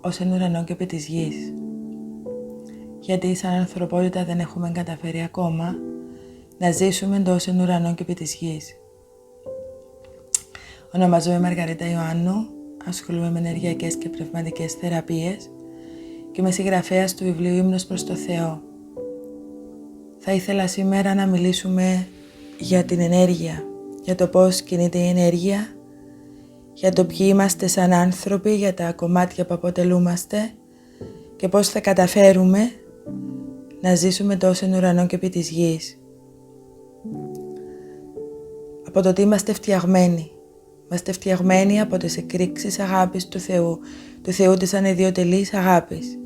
ως εν ουρανό και επί της γης. Γιατί σαν ανθρωπότητα δεν έχουμε καταφέρει ακόμα να ζήσουμε εντός εν ουρανό και επί της γης. Ονομάζομαι Μαργαρίτα Ιωάννου, ασχολούμαι με ενεργειακές και πνευματικές θεραπείες και είμαι συγγραφέας του βιβλίου Ύμνος προς το Θεό. Θα ήθελα σήμερα να μιλήσουμε για την ενέργεια, για το πώς κινείται η ενέργεια, για το ποιοι είμαστε σαν άνθρωποι, για τα κομμάτια που αποτελούμαστε και πώς θα καταφέρουμε να ζήσουμε τόσο εν ουρανό και επί της γης. Από το ότι είμαστε φτιαγμένοι. Είμαστε φτιαγμένοι από τις εκρήξεις αγάπης του Θεού της ανιδιοτελής αγάπης.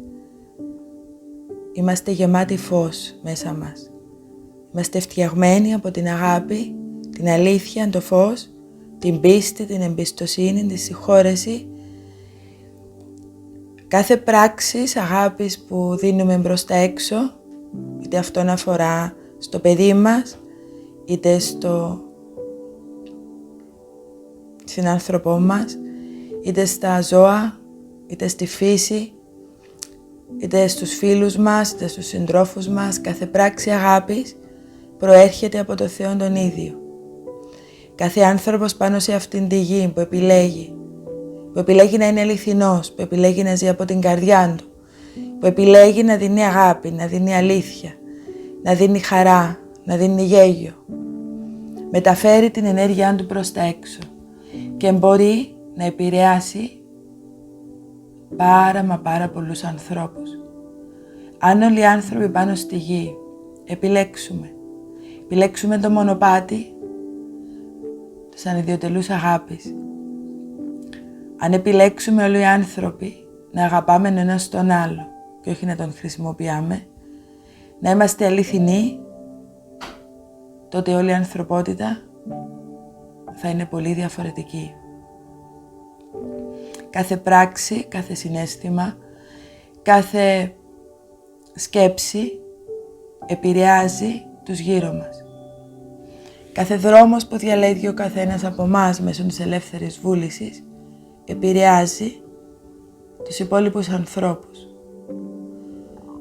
Είμαστε γεμάτοι φως μέσα μας. Είμαστε φτιαγμένοι από την αγάπη, την αλήθεια, το φως, την πίστη, την εμπιστοσύνη, τη συγχώρεση. Κάθε πράξη αγάπης που δίνουμε μπροστά έξω, είτε αυτόν αφορά στο παιδί μας, είτε στον άνθρωπο μας, είτε στα ζώα, είτε στη φύση, είτε στους φίλους μας, είτε στους συντρόφους μας, κάθε πράξη αγάπης προέρχεται από το Θεό τον ίδιο. Κάθε άνθρωπος πάνω σε αυτήν τη γη που επιλέγει να είναι αληθινός, που επιλέγει να ζει από την καρδιά του, που επιλέγει να δίνει αγάπη, να δίνει αλήθεια, να δίνει χαρά, να δίνει γέλιο, μεταφέρει την ενέργειά του προς τα έξω και μπορεί να επηρεάσει πάρα πολλούς ανθρώπους. Αν όλοι οι άνθρωποι πάνω στη γη επιλέξουμε το μονοπάτι της ανιδιοτελούς αγάπης, αν επιλέξουμε όλοι οι άνθρωποι να αγαπάμε ένας τον άλλο και όχι να τον χρησιμοποιάμε, να είμαστε αληθινοί, τότε όλη η ανθρωπότητα θα είναι πολύ διαφορετική. Κάθε πράξη, κάθε συναίσθημα, κάθε σκέψη επηρεάζει τους γύρω μας. Κάθε δρόμος που διαλέγει ο καθένας από εμάς μέσω της ελεύθερης βούλησης επηρεάζει τους υπόλοιπους ανθρώπους.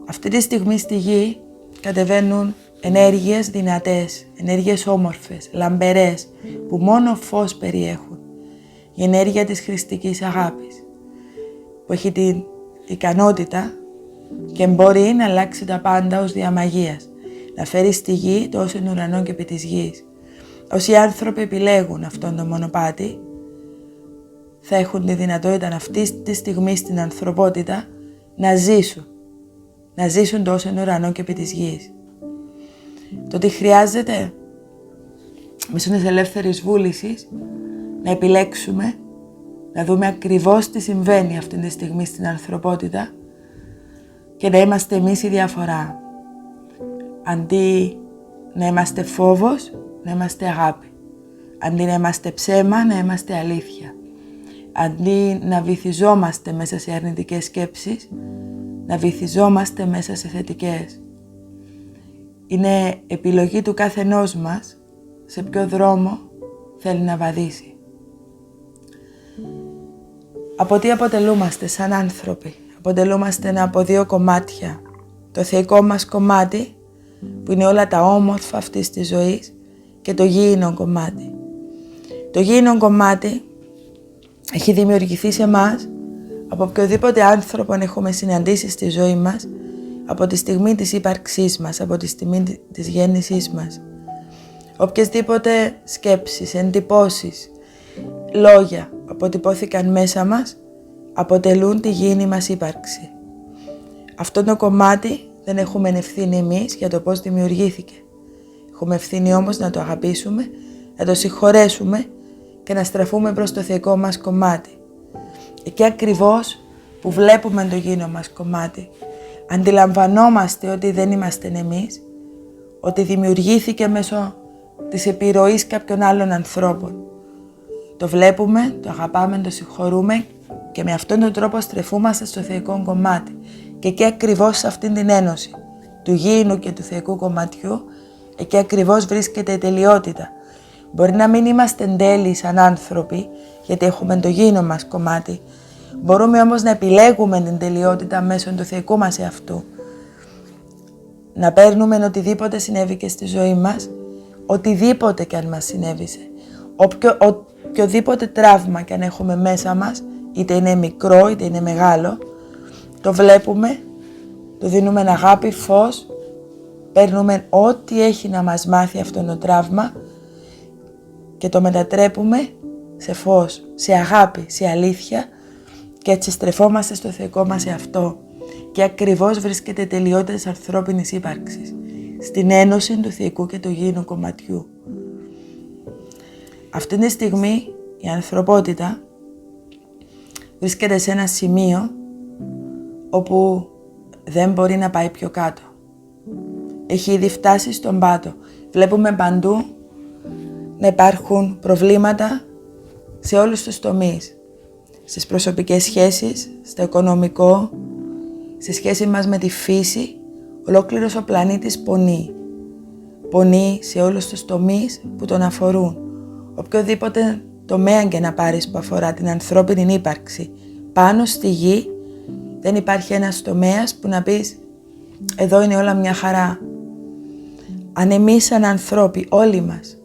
Αυτή τη στιγμή στη γη κατεβαίνουν ενέργειες δυνατές, ενέργειες όμορφες, λαμπερές, που μόνο φως περιέχουν. Η ενέργεια της χριστικής αγάπης, που έχει την ικανότητα και μπορεί να αλλάξει τα πάντα ως διαμαγείας, να φέρει στη γη το όσον ουρανό και επί της γης. Όσοι άνθρωποι επιλέγουν αυτόν το μονοπάτι, θα έχουν τη δυνατότητα αυτή τη στιγμή στην ανθρωπότητα να ζήσουν το όσον ουρανό και επί της γης. Το ότι χρειάζεται μέσω της ελεύθερης βούλησης να επιλέξουμε, να δούμε ακριβώς τι συμβαίνει αυτή τη στιγμή στην ανθρωπότητα και να είμαστε εμείς η διαφορά. Αντί να είμαστε φόβος, να είμαστε αγάπη. Αντί να είμαστε ψέμα, να είμαστε αλήθεια. Αντί να βυθιζόμαστε μέσα σε αρνητικές σκέψεις, να βυθιζόμαστε μέσα σε θετικές. Είναι επιλογή του καθενός μας σε ποιο δρόμο θέλει να βαδίσει. Από τι αποτελούμαστε σαν άνθρωποι? Αποτελούμαστε από δύο κομμάτια. Το θεϊκό μας κομμάτι, που είναι όλα τα όμορφα αυτής της ζωής, και το γήινο κομμάτι. Το γήινο κομμάτι έχει δημιουργηθεί σε εμάς από οποιοδήποτε άνθρωπο έχουμε συναντήσει στη ζωή μας, από τη στιγμή της ύπαρξής μας, από τη στιγμή της γέννησής μας. Οποιασδήποτε σκέψεις, εντυπώσεις, λόγια αποτυπώθηκαν μέσα μας, αποτελούν τη γήινη μας ύπαρξη. Αυτό το κομμάτι δεν έχουμε ευθύνη εμείς για το πώς δημιουργήθηκε. Έχουμε ευθύνη όμως να το αγαπήσουμε, να το συγχωρέσουμε και να στραφούμε προς το θεϊκό μας κομμάτι. Εκεί ακριβώς που βλέπουμε το γήινο μας κομμάτι, αντιλαμβανόμαστε ότι δεν είμαστε εμείς, ότι δημιουργήθηκε μέσω της επιρροής κάποιων άλλων ανθρώπων. Το βλέπουμε, το αγαπάμε, το συγχωρούμε και με αυτόν τον τρόπο στρεφούμαστε στο θεϊκό κομμάτι. Και εκεί ακριβώς σε αυτήν την ένωση του γήινου και του θεϊκού κομματιού, εκεί ακριβώς βρίσκεται η τελειότητα. Μπορεί να μην είμαστε εν τέλει σαν άνθρωποι, γιατί έχουμε το γήινο μας κομμάτι, Μπορούμε όμως να επιλέγουμε την τελειότητα μέσω του θεϊκού μας εαυτού. Να παίρνουμε οτιδήποτε συνέβη και στη ζωή μας, οτιδήποτε και αν μας συνέβησε. Οποιοδήποτε τραύμα και αν έχουμε μέσα μας, είτε είναι μικρό είτε είναι μεγάλο, το βλέπουμε, του δίνουμε αγάπη, φως, παίρνουμε ό,τι έχει να μας μάθει αυτό το τραύμα και το μετατρέπουμε σε φως, σε αγάπη, σε αλήθεια και έτσι στρεφόμαστε στο θεϊκό μας εαυτό. Και ακριβώς βρίσκεται η τελειότητα της ανθρώπινης ύπαρξης, στην ένωση του θεϊκού και του γήινου κομματιού. Αυτή τη στιγμή η ανθρωπότητα βρίσκεται σε ένα σημείο όπου δεν μπορεί να πάει πιο κάτω. Έχει ήδη φτάσει στον πάτο. Βλέπουμε παντού να υπάρχουν προβλήματα σε όλους τους τομείς. Στις προσωπικές σχέσεις, στο οικονομικό, στη σχέση μας με τη φύση, ολόκληρος ο πλανήτης πονεί. Πονεί σε όλους τους τομείς που τον αφορούν. Οποιοδήποτε τομέα και να πάρεις που αφορά την ανθρώπινη ύπαρξη, πάνω στη γη δεν υπάρχει ένας τομέας που να πεις εδώ είναι όλα μια χαρά. Αν εμείς σαν ανθρώποι, όλοι μας,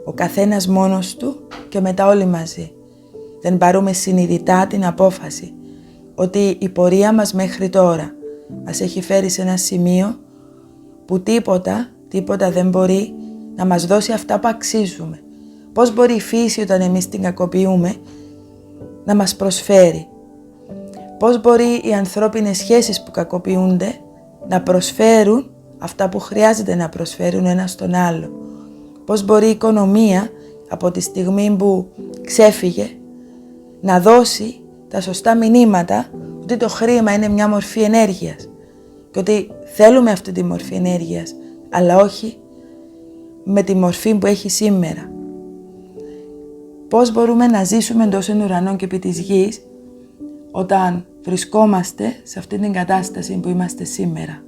ο καθένας μόνος του και μετά όλοι μαζί, δεν πάρουμε συνειδητά την απόφαση ότι η πορεία μας μέχρι τώρα μας έχει φέρει σε ένα σημείο που τίποτα δεν μπορεί να μας δώσει αυτά που αξίζουμε. Πώς μπορεί η φύση όταν εμείς την κακοποιούμε να μας προσφέρει. Πώς μπορεί οι ανθρώπινες σχέσεις που κακοποιούνται να προσφέρουν αυτά που χρειάζεται να προσφέρουν ένα στον άλλο. Πώς μπορεί η οικονομία από τη στιγμή που ξέφυγε να δώσει τα σωστά μηνύματα ότι το χρήμα είναι μια μορφή ενέργειας και ότι θέλουμε αυτή τη μορφή ενέργειας, αλλά όχι με τη μορφή που έχει σήμερα. Πώς μπορούμε να ζήσουμε εντός των ουρανών και επί της γης όταν βρισκόμαστε σε αυτή την κατάσταση που είμαστε σήμερα.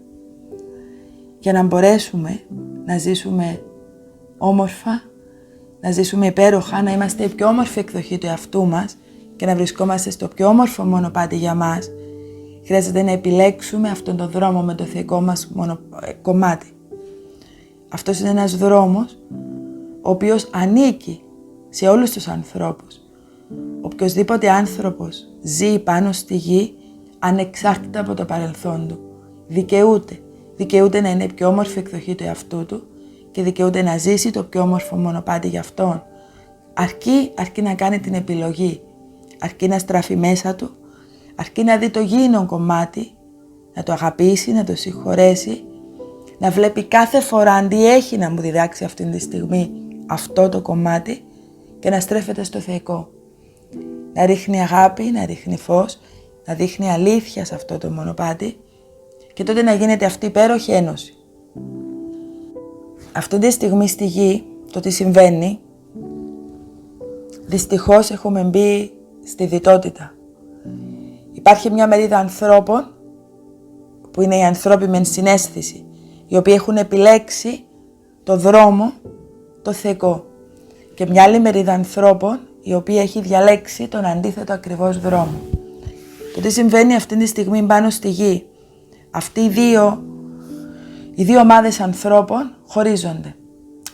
Για να μπορέσουμε να ζήσουμε όμορφα, να ζήσουμε υπέροχα, να είμαστε η πιο όμορφη εκδοχή του εαυτού μας και να βρισκόμαστε στο πιο όμορφο μονοπάτι για μας, χρειάζεται να επιλέξουμε αυτόν τον δρόμο με το θεϊκό μας κομμάτι. Αυτός είναι ένας δρόμος ο οποίος ανήκει σε όλους τους ανθρώπους. Οποιοσδήποτε άνθρωπος ζει πάνω στη γη, ανεξάρτητα από το παρελθόν του, δικαιούται να είναι η πιο όμορφη εκδοχή του εαυτού του και δικαιούται να ζήσει το πιο όμορφο μονοπάτι για αυτόν. Αρκεί να κάνει την επιλογή, αρκεί να στραφεί μέσα του, αρκεί να δει το γήινο κομμάτι, να το αγαπήσει, να το συγχωρέσει, να βλέπει κάθε φορά τι έχει να μου διδάξει αυτή τη στιγμή αυτό το κομμάτι και να στρέφεται στο θεϊκό. Να ρίχνει αγάπη, να ρίχνει φως, να δείχνει αλήθεια σε αυτό το μονοπάτι και τότε να γίνεται αυτή η υπέροχη ένωση. Αυτή τη στιγμή στη γη, το τι συμβαίνει, δυστυχώς έχουμε μπει στη διτότητα. Υπάρχει μια μερίδα ανθρώπων, που είναι οι ανθρώποι με συναίσθηση, οι οποίοι έχουν επιλέξει το δρόμο, το θεϊκό. Και μια άλλη μερίδα ανθρώπων, η οποία έχει διαλέξει τον αντίθετο ακριβώς δρόμο. Το τι συμβαίνει αυτή τη στιγμή πάνω στη γη, οι δύο ομάδες ανθρώπων χωρίζονται.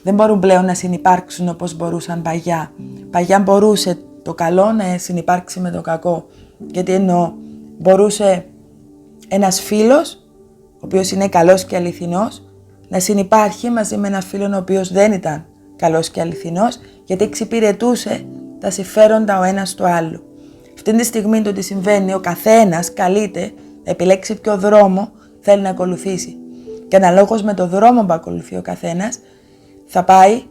Δεν μπορούν πλέον να συνυπάρξουν όπως μπορούσαν παγιά. Παγιά μπορούσε το καλό να συνυπάρξει με το κακό. Γιατί εννοώ, μπορούσε ένας φίλος, ο οποίος είναι καλός και αληθινός, να συνυπάρχει μαζί με έναν φίλο ο οποίος δεν ήταν καλός και αληθινός, γιατί εξυπηρετούσε τα συμφέροντα ο ένας του άλλου. Αυτή τη στιγμή το τι συμβαίνει, ο καθένας καλείται να επιλέξει ποιο δρόμο θέλει να ακολουθήσει. Και αναλόγως με το δρόμο που ακολουθεί ο καθένας, θα πάει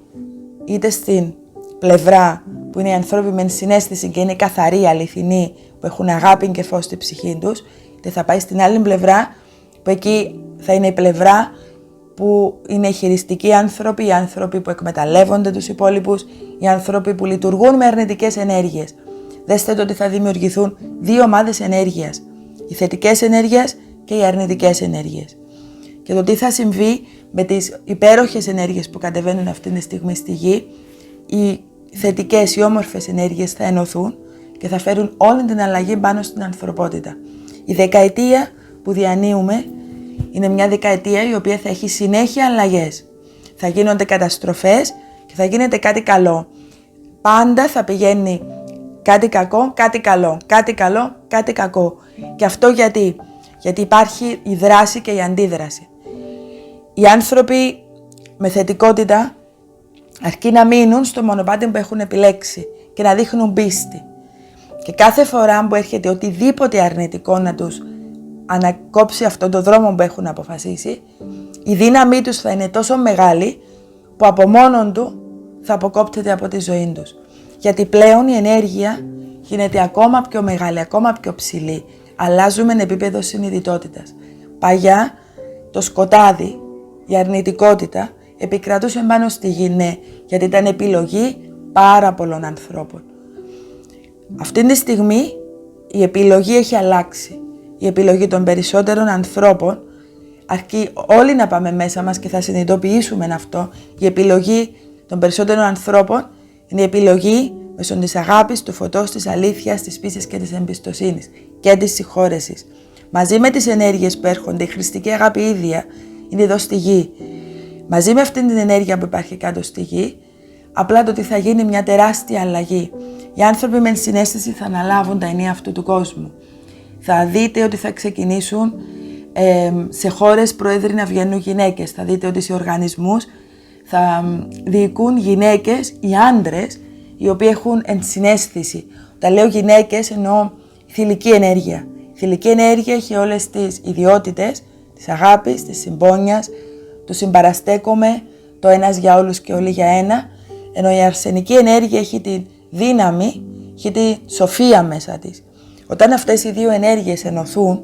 είτε στην πλευρά που είναι οι ανθρώποι με συναίσθηση και είναι καθαροί, αληθινοί, που έχουν αγάπη και φως στη ψυχή τους, είτε θα πάει στην άλλη πλευρά, που εκεί θα είναι η πλευρά που είναι οι χειριστικοί άνθρωποι, οι άνθρωποι που εκμεταλλεύονται τους υπόλοιπους, οι άνθρωποι που λειτουργούν με αρνητικές ενέργειες. Δέστε το ότι θα δημιουργηθούν δύο ομάδες ενέργειας, οι θετικές ενέργειες και οι αρνητικές ενέργειες. Και το τι θα συμβεί με τις υπέροχες ενέργειες που κατεβαίνουν αυτή τη στιγμή στη γη, οι θετικές, οι όμορφες ενέργειες θα ενωθούν και θα φέρουν όλη την αλλαγή πάνω στην ανθρωπότητα. Η δεκαετία που διανύουμε είναι μια δεκαετία η οποία θα έχει συνέχεια αλλαγές. Θα γίνονται καταστροφές και θα γίνεται κάτι καλό. Πάντα θα πηγαίνει κάτι κακό, κάτι καλό, κάτι καλό, κάτι κακό. Και αυτό γιατί? Γιατί υπάρχει η δράση και η αντίδραση. Οι άνθρωποι με θετικότητα αρκεί να μείνουν στο μονοπάτι που έχουν επιλέξει και να δείχνουν πίστη. Και κάθε φορά που έρχεται οτιδήποτε αρνητικό να τους ανακόψει αυτόν τον δρόμο που έχουν αποφασίσει, η δύναμή τους θα είναι τόσο μεγάλη που από μόνον του θα αποκόπτεται από τη ζωή τους. Γιατί πλέον η ενέργεια γίνεται ακόμα πιο μεγάλη, ακόμα πιο ψηλή. Αλλάζουμε επίπεδο συνειδητότητας. Παλιά το σκοτάδι, η αρνητικότητα επικρατούσε πάνω στη γη, ναι, γιατί ήταν επιλογή πάρα πολλών ανθρώπων. Αυτή τη στιγμή η επιλογή έχει αλλάξει. Η επιλογή των περισσότερων ανθρώπων, αρκεί όλοι να πάμε μέσα μας και θα συνειδητοποιήσουμε αυτό, η επιλογή των περισσότερων ανθρώπων είναι η επιλογή μέσω της αγάπης, του φωτός, της αλήθειας, της πίστης και της εμπιστοσύνης και της συγχώρεσης. Μαζί με τις ενέργειες που έρχονται, η χρηστική αγάπη ίδια είναι εδώ στη γη. Μαζί με αυτήν την ενέργεια που υπάρχει κάτω στη γη, απλά το ότι θα γίνει μια τεράστια αλλαγή. Οι άνθρωποι με συναίσθηση θα αναλάβουν τα ενία αυτού του κόσμου. Θα δείτε ότι θα ξεκινήσουν σε χώρες πρόεδροι να βγαίνουν γυναίκες. Θα δείτε ότι σε οργανισμούς θα διοικούν γυναίκες ή άντρες οι οποίοι έχουν ενσυναίσθηση. Όταν λέω γυναίκες εννοώ θηλυκή ενέργεια. Η θηλυκή ενέργεια έχει όλες τις ιδιότητες της αγάπης, της συμπόνιας, του συμπαραστέκομαι, το ένας για όλους και όλοι για ένα, ενώ η αρσενική ενέργεια έχει τη δύναμη, έχει τη σοφία μέσα της. Όταν αυτές οι δύο ενέργειες ενωθούν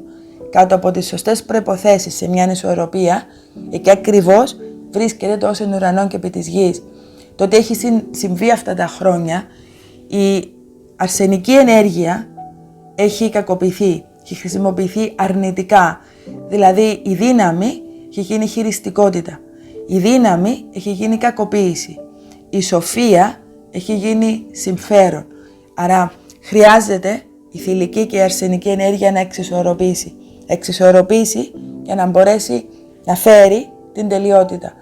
κάτω από τις σωστές προϋποθέσεις σε μια ισορροπία, εκεί ακριβώς βρίσκεται το όσον ουρανών και επί της γης. Το ότι έχει συμβεί αυτά τα χρόνια, η αρσενική ενέργεια έχει κακοποιηθεί, έχει χρησιμοποιηθεί αρνητικά. Δηλαδή η δύναμη έχει γίνει χειριστικότητα, η δύναμη έχει γίνει κακοποίηση, η σοφία έχει γίνει συμφέρον. Άρα χρειάζεται η θηλυκή και η αρσενική ενέργεια να εξισορροπήσει για να μπορέσει να φέρει την τελειότητα.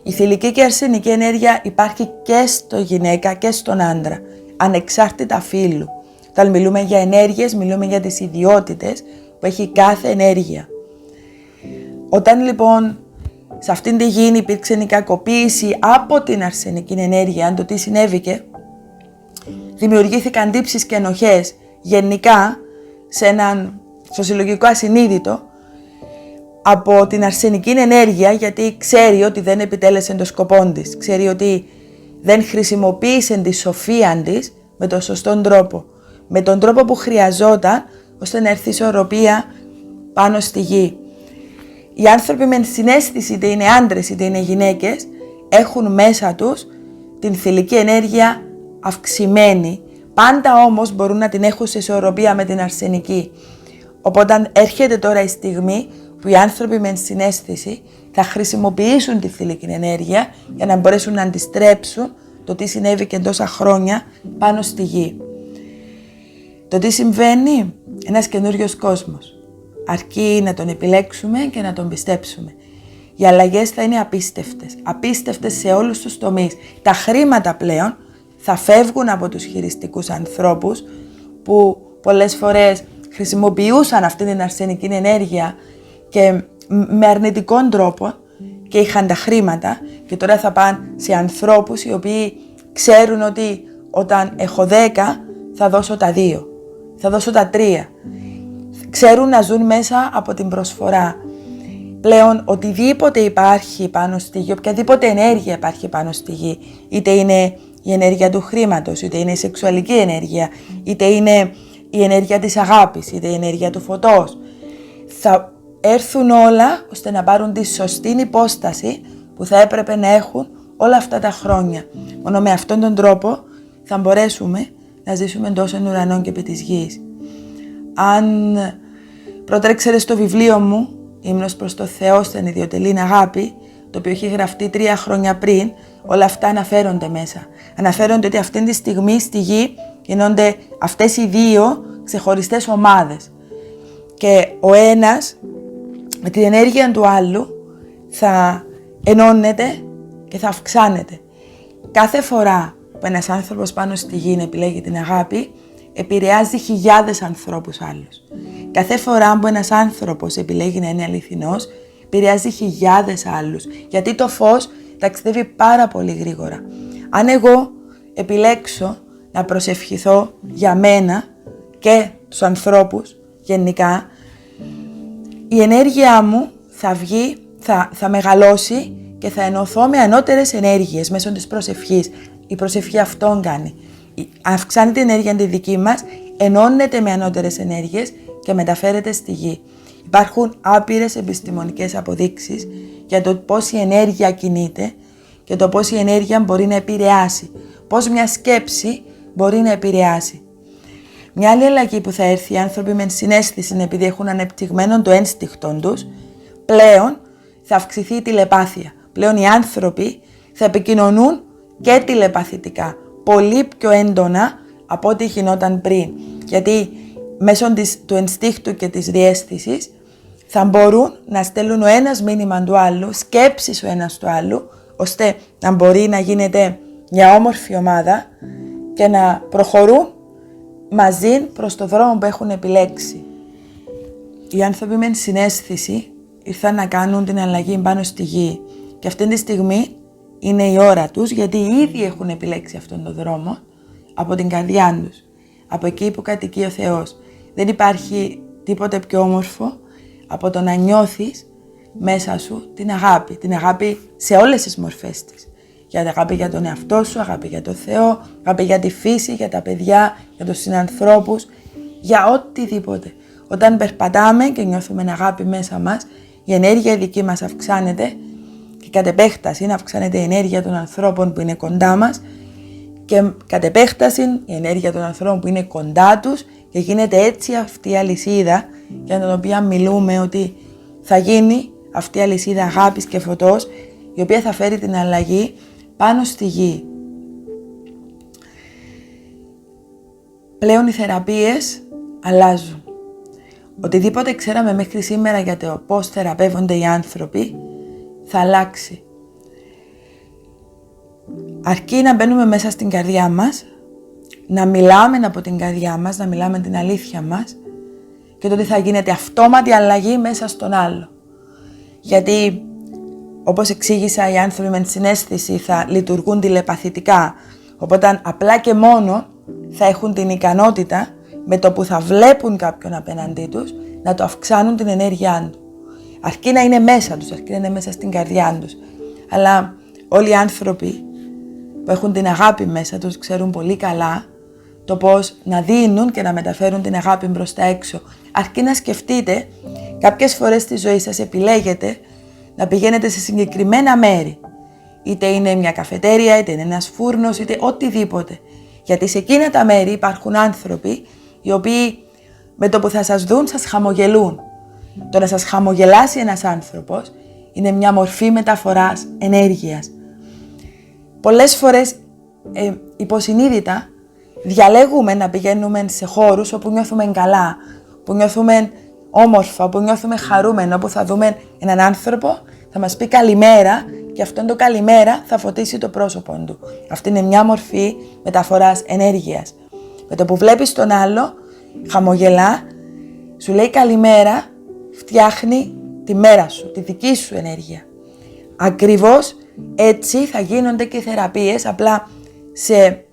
Η θηλυκή και η αρσενική ενέργεια υπάρχει και στο γυναίκα και στον άντρα, ανεξάρτητα φύλου. Όταν μιλούμε για ενέργειες, μιλούμε για τις ιδιότητες που έχει κάθε ενέργεια. Όταν λοιπόν σε αυτήν τη γη υπήρξε η κακοποίηση από την αρσενική ενέργεια, το τι συνέβηκε, δημιουργήθηκαν τύψεις και ενοχές γενικά σε έναν σωσιολογικό ασυνείδητο από την αρσενική ενέργεια, γιατί ξέρει ότι δεν επιτέλεσε το σκοπό της, ξέρει ότι δεν χρησιμοποίησε τη σοφία της με τον σωστό τρόπο, με τον τρόπο που χρειαζόταν ώστε να έρθει ισορροπία πάνω στη γη. Οι άνθρωποι με συναίσθηση, είτε είναι άντρες είτε είναι γυναίκες, έχουν μέσα τους την θηλυκή ενέργεια αυξημένη. Πάντα όμως μπορούν να την έχουν σε ισορροπία με την αρσενική. Οπότε έρχεται τώρα η στιγμή που οι άνθρωποι με συναίσθηση θα χρησιμοποιήσουν τη θηλυκή ενέργεια για να μπορέσουν να αντιστρέψουν το τι συνέβη και τόσα χρόνια πάνω στη γη. Το τι συμβαίνει, ένας καινούριος κόσμος. Αρκεί να τον επιλέξουμε και να τον πιστέψουμε. Οι αλλαγές θα είναι απίστευτες. Απίστευτες σε όλους τους τομείς. Τα χρήματα πλέον θα φεύγουν από τους χειριστικούς ανθρώπους που πολλές φορές χρησιμοποιούσαν αυτή την αρσενική ενέργεια και με αρνητικών τρόπο και είχαν τα χρήματα, και τώρα θα πάνε σε ανθρώπους οι οποίοι ξέρουν ότι όταν έχω 10 θα δώσω τα 2, θα δώσω τα 3. Ξέρουν να ζουν μέσα από την προσφορά. Πλέον οτιδήποτε υπάρχει πάνω στη γη, οποιαδήποτε ενέργεια υπάρχει πάνω στη γη, είτε είναι η ενέργεια του χρήματος, είτε είναι η σεξουαλική ενέργεια, είτε είναι η ενέργεια της αγάπης, είτε η ενέργεια του φωτός, θα έρθουν όλα ώστε να πάρουν τη σωστή υπόσταση που θα έπρεπε να έχουν όλα αυτά τα χρόνια. Μόνο με αυτόν τον τρόπο θα μπορέσουμε να ζήσουμε τόσο ουρανών και επί της γης. Αν πρότρεξε στο βιβλίο μου, Ύμνος προς το Θεό στην ιδιωτελήν αγάπη, το οποίο έχει γραφτεί 3 χρόνια πριν, όλα αυτά αναφέρονται μέσα. Αναφέρονται ότι αυτή τη στιγμή στη γη Γίνονται αυτές οι δύο ξεχωριστές ομάδες. Και ο ένας με την ενέργεια του άλλου θα ενώνεται και θα αυξάνεται. Κάθε φορά που ένας άνθρωπος πάνω στη γη επιλέγει την αγάπη, επηρεάζει χιλιάδες ανθρώπους άλλους. Κάθε φορά που ένας άνθρωπος επιλέγει να είναι αληθινός, επηρεάζει χιλιάδες άλλους. Γιατί το φως ταξιδεύει πάρα πολύ γρήγορα. Αν εγώ επιλέξω να προσευχηθώ για μένα και τους ανθρώπους γενικά, η ενέργειά μου θα βγει, θα μεγαλώσει και θα ενωθώ με ανώτερες ενέργειες μέσω της προσευχής. Η προσευχή αυτόν κάνει. Αυξάνει την ενέργεια τη δική μας, ενώνεται με ανώτερες ενέργειες και μεταφέρεται στη γη. Υπάρχουν άπειρες επιστημονικές αποδείξεις για το πώς η ενέργεια κινείται και το πώς η ενέργεια μπορεί να επηρεάσει. Πώς μια σκέψη μπορεί να επηρεάσει. Μια άλλη αλλαγή που θα έρθει, οι άνθρωποι με συναίσθηση, επειδή έχουν ανεπτυγμένο το ένστικτο τους, πλέον θα αυξηθεί η τηλεπάθεια. Πλέον οι άνθρωποι θα επικοινωνούν και τηλεπαθητικά, πολύ πιο έντονα από ό,τι γινόταν πριν. Γιατί μέσω του ενστίκτου και της διαίσθησης θα μπορούν να στέλνουν ο ένας μήνυμα του άλλου, σκέψεις ο ένας του άλλου, ώστε να μπορεί να γίνεται μια όμορφη ομάδα και να προχωρούν μαζί προς το δρόμο που έχουν επιλέξει. Οι άνθρωποι με συναίσθηση ήρθαν να κάνουν την αλλαγή πάνω στη γη και αυτή τη στιγμή είναι η ώρα τους, γιατί ήδη έχουν επιλέξει αυτόν τον δρόμο από την καρδιά τους, από εκεί που κατοικεί ο Θεός. Δεν υπάρχει τίποτε πιο όμορφο από το να νιώθεις μέσα σου την αγάπη σε όλες τις μορφές της. Για την αγάπη για τον εαυτό σου, αγάπη για τον Θεό, αγάπη για τη φύση, για τα παιδιά, για τους συνανθρώπους, για οτιδήποτε. Όταν περπατάμε και νιώθουμε αγάπη μέσα μας, η ενέργεια δική μας αυξάνεται και κατ' επέκταση αυξάνεται η ενέργεια των ανθρώπων που είναι κοντά μας και κατ' επέκταση η ενέργεια των ανθρώπων που είναι κοντά τους και γίνεται έτσι αυτή η αλυσίδα για την οποία μιλούμε ότι θα γίνει αυτή η αλυσίδα αγάπης και φωτός, η οποία θα φέρει την αλλαγή πάνω στη γη. Πλέον οι θεραπείες αλλάζουν. Οτιδήποτε ξέραμε μέχρι σήμερα για το πώς θεραπεύονται οι άνθρωποι, θα αλλάξει. Αρκεί να μπαίνουμε μέσα στην καρδιά μας, να μιλάμε από την καρδιά μας, να μιλάμε την αλήθεια μας και τότε θα γίνεται αυτόματη αλλαγή μέσα στον άλλο. Γιατί, όπως εξήγησα, οι άνθρωποι με συναίσθηση θα λειτουργούν τηλεπαθητικά, οπότε απλά και μόνο θα έχουν την ικανότητα με το που θα βλέπουν κάποιον απέναντί τους να το αυξάνουν την ενέργειά του. Αρκεί να είναι μέσα τους, αρκεί να είναι μέσα στην καρδιά τους. Αλλά όλοι οι άνθρωποι που έχουν την αγάπη μέσα τους ξέρουν πολύ καλά το πώς να δίνουν και να μεταφέρουν την αγάπη προς τα έξω. Αρκεί να σκεφτείτε, κάποιες φορές στη ζωή σας επιλέγετε να πηγαίνετε σε συγκεκριμένα μέρη. Είτε είναι μια καφετέρια, είτε είναι ένας φούρνος, είτε οτιδήποτε. Γιατί σε εκείνα τα μέρη υπάρχουν άνθρωποι οι οποίοι με το που θα σας δουν σας χαμογελούν. Το να σας χαμογελάσει ένας άνθρωπος είναι μια μορφή μεταφοράς ενέργειας. Πολλές φορές υποσυνείδητα διαλέγουμε να πηγαίνουμε σε χώρους όπου νιώθουμε καλά, που νιώθουμε όμορφα, που νιώθουμε χαρούμενο, όπου θα δούμε έναν άνθρωπο, θα μας πει καλημέρα και αυτόν το καλημέρα θα φωτίσει το πρόσωπο του. Αυτή είναι μια μορφή μεταφοράς ενέργειας. Με το που βλέπεις τον άλλο, χαμογελά, σου λέει καλημέρα, φτιάχνει τη μέρα σου, τη δική σου ενέργεια. Ακριβώς έτσι θα γίνονται και οι θεραπείες, απλά σε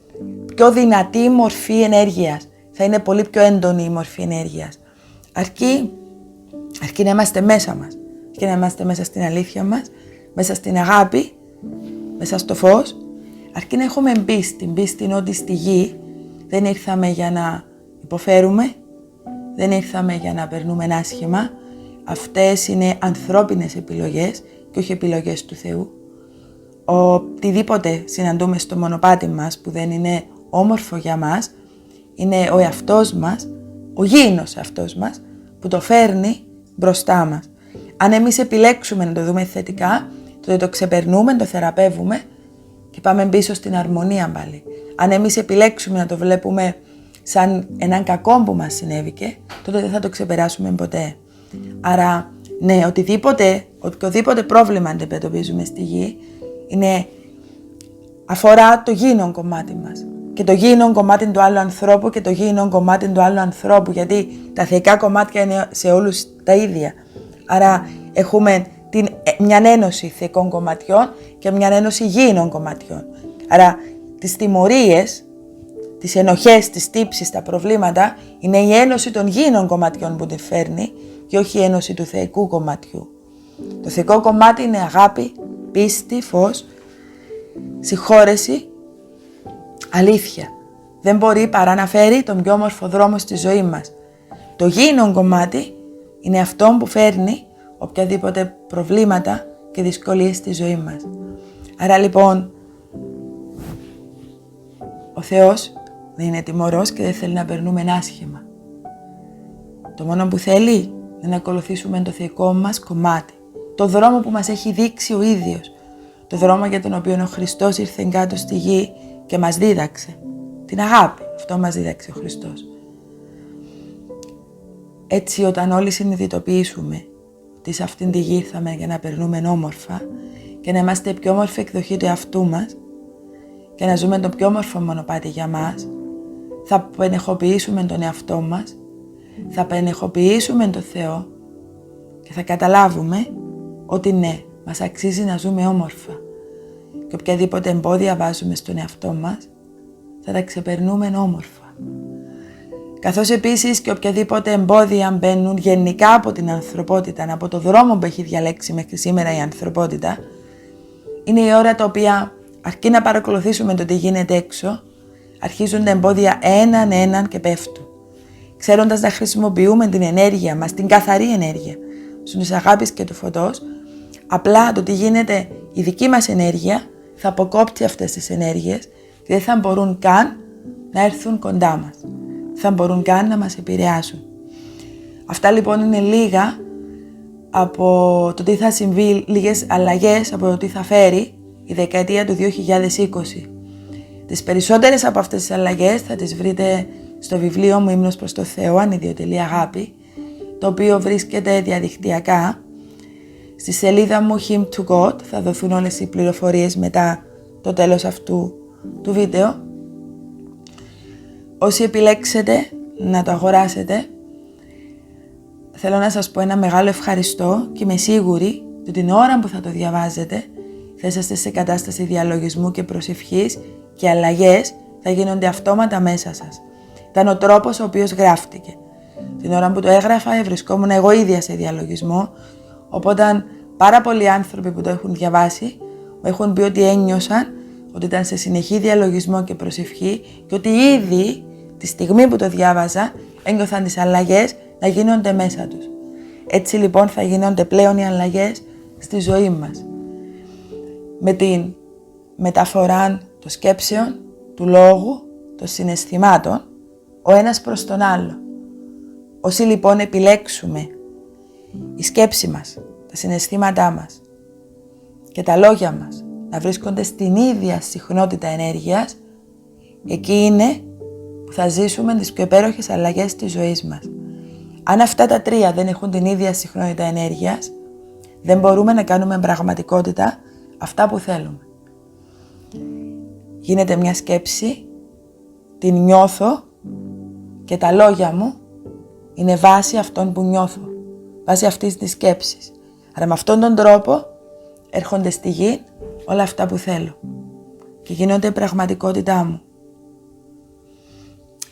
πιο δυνατή μορφή ενέργειας. Θα είναι πολύ πιο έντονη η μορφή ενέργειας. Αρκεί να είμαστε μέσα μας. Αρκεί να είμαστε μέσα στην αλήθεια μας, μέσα στην αγάπη, μέσα στο φως. Αρκεί να έχουμε πίστη ότι στη γη δεν ήρθαμε για να υποφέρουμε, δεν ήρθαμε για να περνούμε άσχημα. Αυτές είναι ανθρώπινες επιλογές και όχι επιλογές του Θεού. Οτιδήποτε συναντούμε στο μονοπάτι μας που δεν είναι όμορφο για μας, είναι ο εαυτός μας, ο γήινος εαυτός μας, που το φέρνει μπροστά μας. Αν εμείς επιλέξουμε να το δούμε θετικά, τότε το ξεπερνούμε, το θεραπεύουμε και πάμε πίσω στην αρμονία πάλι. Αν εμείς επιλέξουμε να το βλέπουμε σαν έναν κακό που μας συνέβηκε, τότε δεν θα το ξεπεράσουμε ποτέ. Άρα, ναι, οποιοδήποτε πρόβλημα αντιμετωπίζουμε στη γη, αφορά το γήινον κομμάτι μας. Και το γήινον κομμάτι του άλλου ανθρώπου και το γήινον κομμάτι του άλλου ανθρώπου, γιατί τα θεϊκά κομμάτια είναι σε όλους τα ίδια. Άρα έχουμε μια ένωση θεϊκών κομματιών και μια ένωση γήινων κομματιών. Άρα τις τιμωρίες, τις ενοχές, τις τύψεις, τα προβλήματα είναι η ένωση των γήινων κομματιών που τη φέρνει και όχι η ένωση του θεϊκού κομματιού. Το θεϊκό κομμάτι είναι αγάπη, πίστη, φως, συγχώρεση, αλήθεια. Δεν μπορεί παρά να φέρει τον πιο όμορφο δρόμο στη ζωή μας. Το γήινον κομμάτι είναι αυτό που φέρνει οποιαδήποτε προβλήματα και δυσκολίες στη ζωή μας. Άρα λοιπόν, ο Θεός δεν είναι τιμωρός και δεν θέλει να περνούμε άσχημα. Το μόνο που θέλει είναι να ακολουθήσουμε το θεϊκό μας κομμάτι. Το δρόμο που μας έχει δείξει ο ίδιος. Το δρόμο για τον οποίο ο Χριστός ήρθε κάτω στη γη και μας δίδαξε. Την αγάπη. Αυτό μας δίδαξε ο Χριστός. Έτσι όταν όλοι συνειδητοποιήσουμε ότι σε αυτήν τη γη ήρθαμε για να περνούμε όμορφα και να είμαστε η πιο όμορφη εκδοχή του εαυτού μας και να ζούμε το πιο όμορφο μονοπάτι για μας, θα πενεχοποιήσουμε τον εαυτό μας, θα πενεχοποιήσουμε τον Θεό και θα καταλάβουμε ότι ναι, μας αξίζει να ζούμε όμορφα και οποιαδήποτε εμπόδια βάζουμε στον εαυτό μας θα τα ξεπερνούμε όμορφα. Καθώς επίσης και οποιαδήποτε εμπόδια μπαίνουν γενικά από την ανθρωπότητα, από το δρόμο που έχει διαλέξει μέχρι σήμερα η ανθρωπότητα, είναι η ώρα τα οποία αρκεί να παρακολουθήσουμε το τι γίνεται έξω, αρχίζουν τα εμπόδια έναν και πέφτουν. Ξέροντας να χρησιμοποιούμε την ενέργεια μας, την καθαρή ενέργεια, στους αγάπης και του φωτός, απλά το τι γίνεται η δική μας ενέργεια θα αποκόπτει αυτές τις ενέργειες και δεν θα μπορούν καν να έρθουν κοντά μας. Θα μπορούν καν να μας επηρεάσουν. Αυτά λοιπόν είναι λίγα από το τι θα συμβεί, λίγες αλλαγές από το τι θα φέρει η δεκαετία του 2020. Τις περισσότερες από αυτές τις αλλαγές θα τις βρείτε στο βιβλίο μου «Ύμνος προς το Θεό, ανιδιοτελή αγάπη», το οποίο βρίσκεται διαδικτυακά. Στη σελίδα μου Hymn to God θα δοθούν όλες οι πληροφορίες μετά το τέλος αυτού του βίντεο. Όσοι επιλέξετε να το αγοράσετε, θέλω να σας πω ένα μεγάλο ευχαριστώ και είμαι σίγουρη ότι την ώρα που θα το διαβάζετε θα είσαστε σε κατάσταση διαλογισμού και προσευχής και αλλαγές θα γίνονται αυτόματα μέσα σας. Ήταν ο τρόπος ο οποίος γράφτηκε. Την ώρα που το έγραφα βρισκόμουν εγώ ίδια σε διαλογισμό, οπότε πάρα πολλοί άνθρωποι που το έχουν διαβάσει μου έχουν πει ότι ένιωσαν ότι ήταν σε συνεχή διαλογισμό και προσευχή και ότι ήδη τη στιγμή που το διάβαζα ένιωθαν τις αλλαγές να γίνονται μέσα τους. Έτσι λοιπόν θα γίνονται πλέον οι αλλαγές στη ζωή μας. Με την μεταφορά των σκέψεων, του λόγου, των συναισθημάτων, ο ένας προς τον άλλο. Όσοι λοιπόν επιλέξουμε η σκέψη μας, τα συναισθήματά μας και τα λόγια μας να βρίσκονται στην ίδια συχνότητα ενέργειας, εκεί είναι που θα ζήσουμε τις πιο υπέροχες αλλαγές της ζωής μας. Αν αυτά τα τρία δεν έχουν την ίδια συχνότητα ενέργειας, δεν μπορούμε να κάνουμε πραγματικότητα αυτά που θέλουμε. Γίνεται μια σκέψη, την νιώθω και τα λόγια μου είναι βάση αυτών που νιώθω, βάση αυτής της σκέψης. Άρα με αυτόν τον τρόπο έρχονται στη γη όλα αυτά που θέλω και γίνονται πραγματικότητά μου.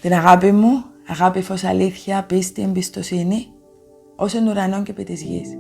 Την αγάπη μου, αγάπη, φως, αλήθεια, πίστη, εμπιστοσύνη, ως εν ουρανών και επί της γης.